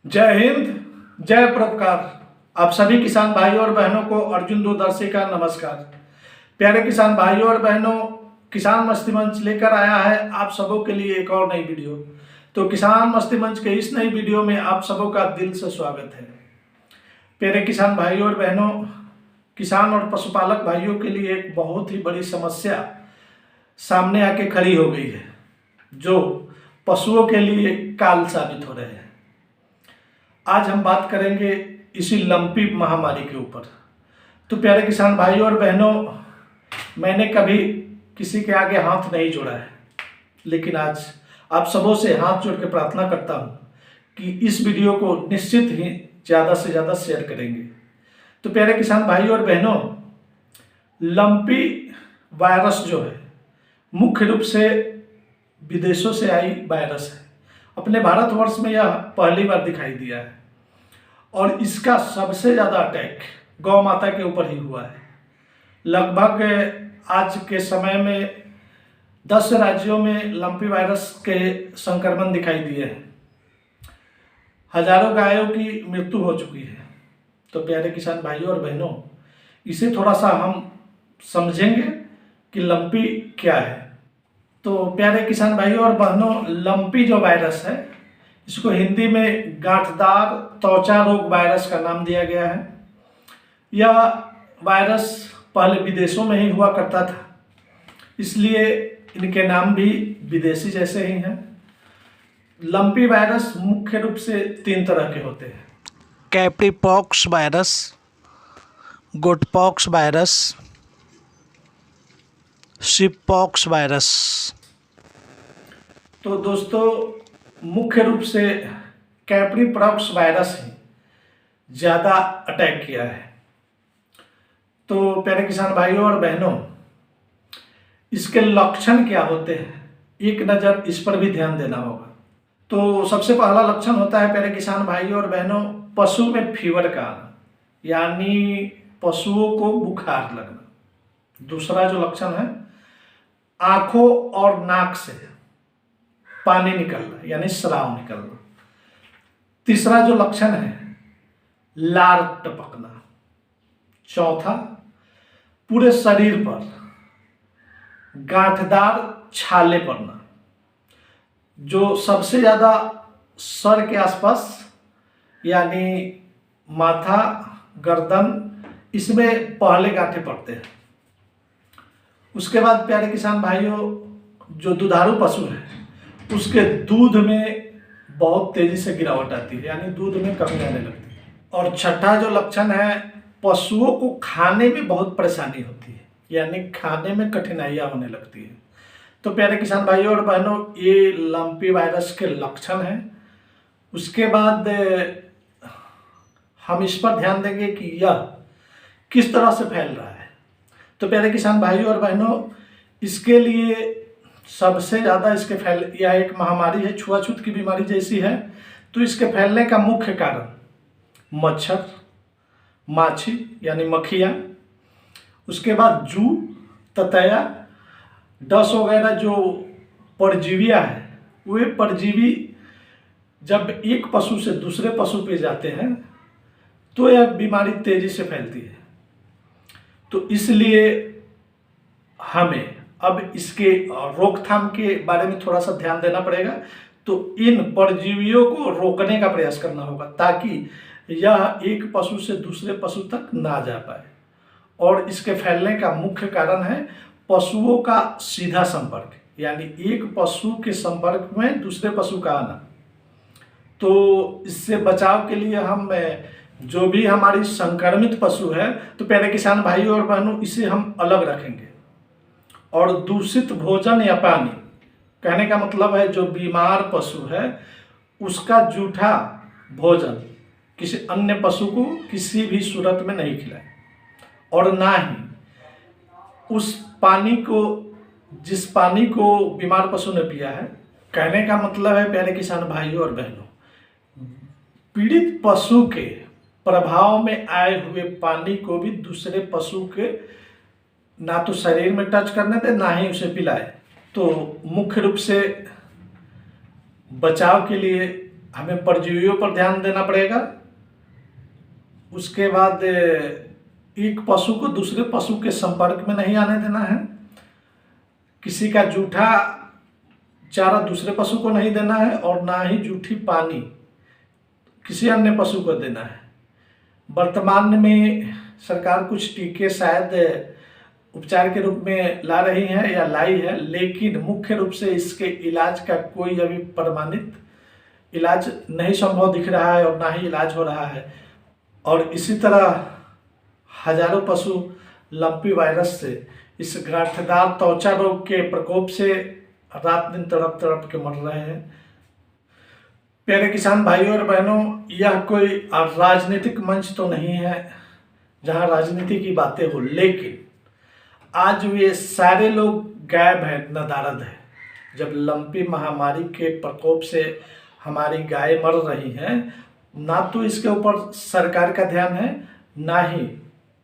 जय हिंद, जय परोपकार। आप सभी किसान भाइयों और बहनों को अर्जुन दूरदर्शी का नमस्कार। प्यारे किसान भाइयों और बहनों, किसान मस्ती मंच लेकर आया है आप सबों के लिए एक और नई वीडियो। तो किसान मस्ती मंच के इस नई वीडियो में आप सबों का दिल से स्वागत है। प्यारे किसान भाइयों और बहनों, किसान और पशुपालक भाइयों के लिए एक बहुत ही बड़ी समस्या सामने आके खड़ी हो गई है, जो पशुओं के लिए काल साबित हो रहे हैं। आज हम बात करेंगे इसी लंपी महामारी के ऊपर। तो प्यारे किसान भाइयों और बहनों, मैंने कभी किसी के आगे हाथ नहीं जोड़ा है, लेकिन आज आप सबों से हाथ जोड़ के प्रार्थना करता हूं कि इस वीडियो को निश्चित ही ज़्यादा से ज़्यादा शेयर करेंगे। तो प्यारे किसान भाइयों और बहनों, लंपी वायरस जो है मुख्य रूप से विदेशों से आई वायरस है। अपने भारतवर्ष में यह पहली बार दिखाई दिया है और इसका सबसे ज़्यादा अटैक गौ माता के ऊपर ही हुआ है। लगभग आज के समय में 10 राज्यों में लंपी वायरस के संक्रमण दिखाई दिए हैं। हजारों गायों की मृत्यु हो चुकी है। तो प्यारे किसान भाइयों और बहनों, इसे थोड़ा सा हम समझेंगे कि लंपी क्या है। तो प्यारे किसान भाइयों और बहनों, लंपी जो वायरस है, इसको हिंदी में गांठदार त्वचा रोग वायरस का नाम दिया गया है। यह वायरस पहले विदेशों में ही हुआ करता था, इसलिए इनके नाम भी विदेशी जैसे ही हैं। लंपी वायरस मुख्य रूप से 3 तरह के होते हैं: capripox virus, goatpox virus, sheeppox virus. तो दोस्तों, मुख्य रूप से कैप्रीपॉक्स वायरस ही ज़्यादा अटैक किया है। तो प्यारे किसान भाइयों और बहनों, इसके लक्षण क्या होते हैं, एक नज़र इस पर भी ध्यान देना होगा। तो सबसे पहला लक्षण होता है प्यारे किसान भाइयों और बहनों, पशु में फीवर का आना, यानी पशुओं को बुखार लगना। दूसरा जो लक्षण है, आंखों और नाक से पानी निकलना, यानी स्राव निकलना। तीसरा जो लक्षण है, लार टपकना। चौथा, पूरे शरीर पर गांठदार छाले पड़ना, जो सबसे ज़्यादा सर के आसपास, यानी माथा, गर्दन, इसमें पहले गांठें पड़ते हैं। उसके बाद प्यारे किसान भाइयों, जो दुधारू पशु है उसके दूध में बहुत तेजी से गिरावट आती है, यानी दूध में कमी आने लगती है। और छठा जो लक्षण है, पशुओं को खाने में बहुत परेशानी होती है, यानी खाने में कठिनाइयाँ होने लगती है। तो प्यारे किसान भाइयों और बहनों, ये लंपी वायरस के लक्षण हैं। उसके बाद हम इस पर ध्यान देंगे कि यह किस तरह से फैल रहा है। तो प्यारे किसान भाइयों और बहनों, इसके लिए सबसे ज़्यादा यह एक महामारी है, छुआछूत की बीमारी जैसी है। तो इसके फैलने का मुख्य कारण मच्छर, माछी यानी मक्खियाँ, उसके बाद जू, ततैया, डस वगैरह जो परजीवियाँ हैं, वे परजीवी जब एक पशु से दूसरे पशु पे जाते हैं तो यह बीमारी तेजी से फैलती है। तो इसलिए हमें अब इसके रोकथाम के बारे में थोड़ा सा ध्यान देना पड़ेगा। तो इन परजीवियों को रोकने का प्रयास करना होगा, ताकि यह एक पशु से दूसरे पशु तक ना जा पाए। और इसके फैलने का मुख्य कारण है पशुओं का सीधा संपर्क, यानी एक पशु के संपर्क में दूसरे पशु का आना। तो इससे बचाव के लिए हम जो भी हमारी संक्रमित पशु है, तो प्यारे किसान भाइयों और बहनों, इसे हम अलग रखेंगे। और दूषित भोजन या पानी, कहने का मतलब है जो बीमार पशु है उसका जूठा भोजन किसी अन्य पशु को किसी भी सूरत में नहीं खिलाएं। और ना ही उस पानी को, जिस पानी को बीमार पशु ने पिया है, कहने का मतलब है प्यारे किसान भाइयों और बहनों, पीड़ित पशु के प्रभाव में आए हुए पानी को भी दूसरे पशु के ना तो शरीर में टच करने दे, ना ही उसे पिलाए। तो मुख्य रूप से बचाव के लिए हमें परजीवियों पर ध्यान देना पड़ेगा। उसके बाद एक पशु को दूसरे पशु के संपर्क में नहीं आने देना है। किसी का जूठा चारा दूसरे पशु को नहीं देना है और ना ही जूठी पानी किसी अन्य पशु को देना है। वर्तमान में सरकार कुछ टीके शायद उपचार के रूप में ला रही है या लाई है, लेकिन मुख्य रूप से इसके इलाज का कोई अभी प्रमाणित इलाज नहीं संभव दिख रहा है और ना ही इलाज हो रहा है। और इसी तरह हजारों पशु लंपी वायरस से, इस गांठदार त्वचा रोग के प्रकोप से रात दिन तड़प तड़प के मर रहे हैं। प्यारे किसान भाइयों और बहनों, यह कोई राजनीतिक मंच तो नहीं है जहां राजनीति की बातें हो, लेकिन आज वे सारे लोग गायब हैं, नदारद है। जब लंपी महामारी के प्रकोप से हमारी गाय मर रही हैं, ना तो इसके ऊपर सरकार का ध्यान है, ना ही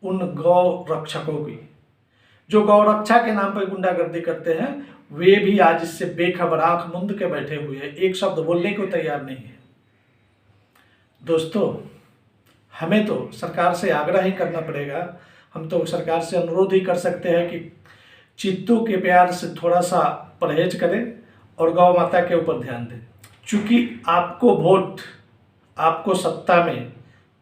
उन गौ रक्षकों की जो गौ रक्षा के नाम पर गुंडागर्दी करते हैं। वे भी आज इससे बेखबर आंख मूंद के बैठे हुए हैं, एक शब्द बोलने को तैयार नहीं है। दोस्तों, हमें तो सरकार से आग्रह ही करना पड़ेगा, हम तो सरकार से अनुरोध ही कर सकते हैं कि चित्तों के प्यार से थोड़ा सा परहेज करें और गौ माता के ऊपर ध्यान दें। चूँकि आपको वोट, आपको सत्ता में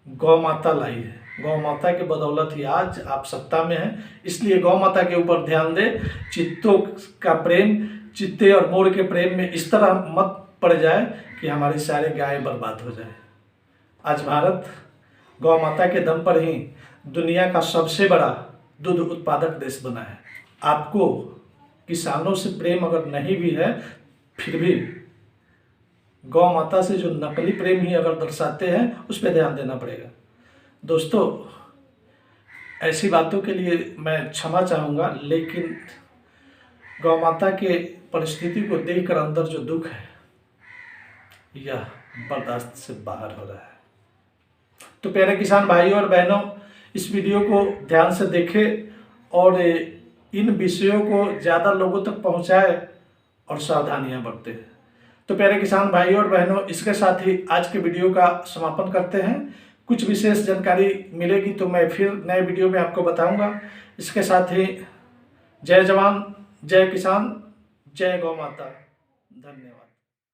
गौ माता लाई है, गौ माता के बदौलत ही आज आप सत्ता में हैं, इसलिए गौ माता के ऊपर ध्यान दें। चित्तों का प्रेम, चित्ते और मोर के प्रेम में इस तरह मत पड़ जाए कि हमारी सारे गाय बर्बाद हो जाए। आज भारत गौ माता के दम पर ही दुनिया का सबसे बड़ा दूध उत्पादक देश बना है। आपको किसानों से प्रेम अगर नहीं भी है, फिर भी गौ माता से जो नकली प्रेम ही अगर दर्शाते हैं, उस पर ध्यान देना पड़ेगा। दोस्तों, ऐसी बातों के लिए मैं क्षमा चाहूँगा, लेकिन गौ माता के परिस्थिति को देखकर अंदर जो दुख है, यह बर्दाश्त से बाहर हो रहा है। तो प्यारे किसान भाइयों और बहनों, इस वीडियो को ध्यान से देखें और इन विषयों को ज़्यादा लोगों तक पहुंचाएं और सावधानियां बरतें। तो प्यारे किसान भाइयों और बहनों, इसके साथ ही आज के वीडियो का समापन करते हैं। कुछ विशेष जानकारी मिलेगी तो मैं फिर नए वीडियो में आपको बताऊंगा। इसके साथ ही जय जवान, जय किसान, जय गौ माता। धन्यवाद।